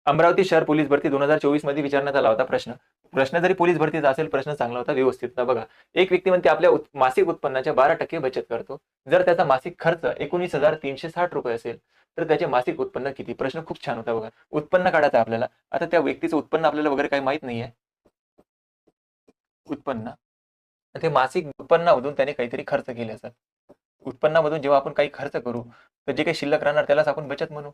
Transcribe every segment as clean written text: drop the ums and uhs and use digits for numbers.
अमरावती शहर पोलीस भरती 2024 मध्ये विचारण्यात आला होता प्रश्न. प्रश्न जरी पोलीस भरतीचा असेल, प्रश्न चांगला होता, व्यवस्थित होता. बघा, एक व्यक्ती म्हणते आपल्या मासिक उत्पन्नाच्या 12% बचत करतो. जर त्याचा मासिक खर्च 19,360 रुपये असेल तर त्याचे मासिक उत्पन्न किती? प्रश्न खूप छान होता बघा. उत्पन्न काढायचं आपल्याला. आता त्या व्यक्तीचं उत्पन्न आपल्याला वगैरे काही माहित नाहीये. उत्पन्न, ते मासिक उत्पन्नामधून त्याने काहीतरी खर्च केले असतात. उत्पन्नामधून जेव्हा आपण काही खर्च करू तर जे काही शिल्लक राहणार त्यालाच आपण बचत म्हणू.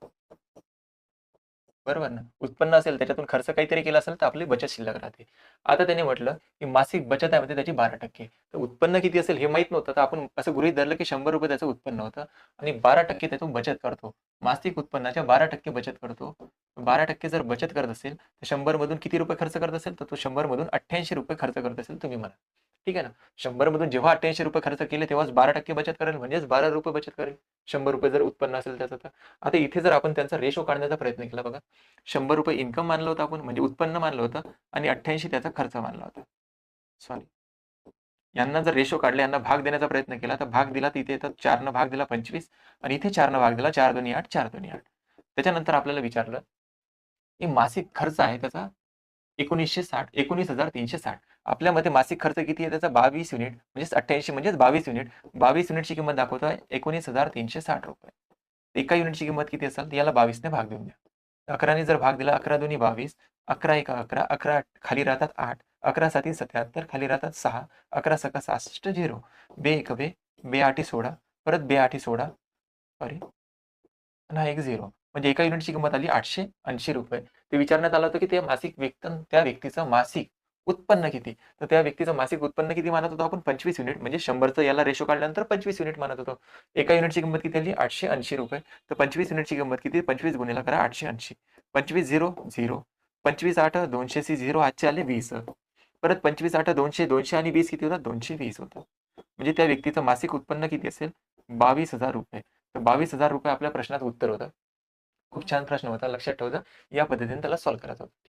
बरोबर ना. उत्पन्न असेल त्याच्यातून खर्च काहीतरी केला असेल तर आपली बचत शिल्लक राहते. आता त्याने म्हटलं की मासिक बचत आहे म्हणते त्याची 12%. तर उत्पन्न किती असेल हे माहित नव्हतं, तर आपण असं गृहीत धरलं की 100 रुपये त्याचं उत्पन्न होतं आणि 12% त्यातून बचत करतो. मासिक उत्पन्नाच्या 12% बचत करतो. 12% जर बचत करत असेल तर 100 मधून किती रुपये खर्च करत असेल, तर तो 100 मधून 88 रुपये खर्च करत असेल, तुम्ही म्हणा. ठीक आहे ना. 100 मधून जेव्हा 88 रुपये खर्च केले तेव्हाच 12% बचत करेल, म्हणजेच 12 रुपये बचत करेल. 100 रुपये जर उत्पन्न असेल त्याचं तर. आता इथे जर आपण त्यांचा रेशो काढण्याचा प्रयत्न केला बघा, 100 रुपये इन्कम मानलं होतं आपण, म्हणजे उत्पन्न मानलं होतं, आणि 88 त्याचा खर्च मानला होता. सॉरी, यांना जर रेशो काढले, यांना भाग देण्याचा प्रयत्न केला तर भाग दिला, तिथे येतात 4 न भाग दिला 25 आणि इथे 4 न भाग दिला, 4 दोन्ही 8, 4 दोन्ही 8. त्याच्यानंतर आपल्याला विचारलं की मासिक खर्च आहे त्याचा 1960, 19,360. आपल्या मते मासिक खर्च किती आहे त्याचा? 22 युनिट, म्हणजेच 88 म्हणजेच 22 युनिट. 22 युनिटची किंमत दाखवतोय 19,360 रुपये. एका युनिटची किंमत किती असेल? याला 22 ने भाग देऊन द्या. 11 ने जर भाग दिला, 11 दोन्ही 22, 11 एका 11, 11 खाली राहतात 8, 11 साती 77, खाली राहतात 6, 11 सका 66, 0. बे एक बे, बे आठी 16, परत बे आठी 16, सॉरी, पुन्हा एक 0. म्हणजे एका युनिटची किंमत आली 880 रुपये. ते विचारण्यात आलं होतं की त्या व्यक्तीचं मासिक उत्पन्न किती? तर त्या व्यक्तीचं मासिक उत्पन्न किती मानत होतो आपण? 25 युनिट, म्हणजे 100चं याला रेशो काढल्यानंतर 25 युनिट मानत होतो. एका युनिटची किंमत किती आली? 880 रुपये. तर 25 युनिटची किंमत किती? 25 गुणिले करा 880. 25 0 0. 25 8 200 0 आजचे आले 20. परत 25 8 200, 200 आणि 20 किती होतात? 220 होतं. म्हणजे त्या व्यक्तीचं मासिक उत्पन्न किती असेल? 22,000 रुपये. तर 22,000 रुपये आपल्या प्रश्नात उत्तर होतं. खूप छान प्रश्न होता, लक्षात ठेवायचा. या पद्धतीने त्याला सॉल्व्ह करायचं होतं.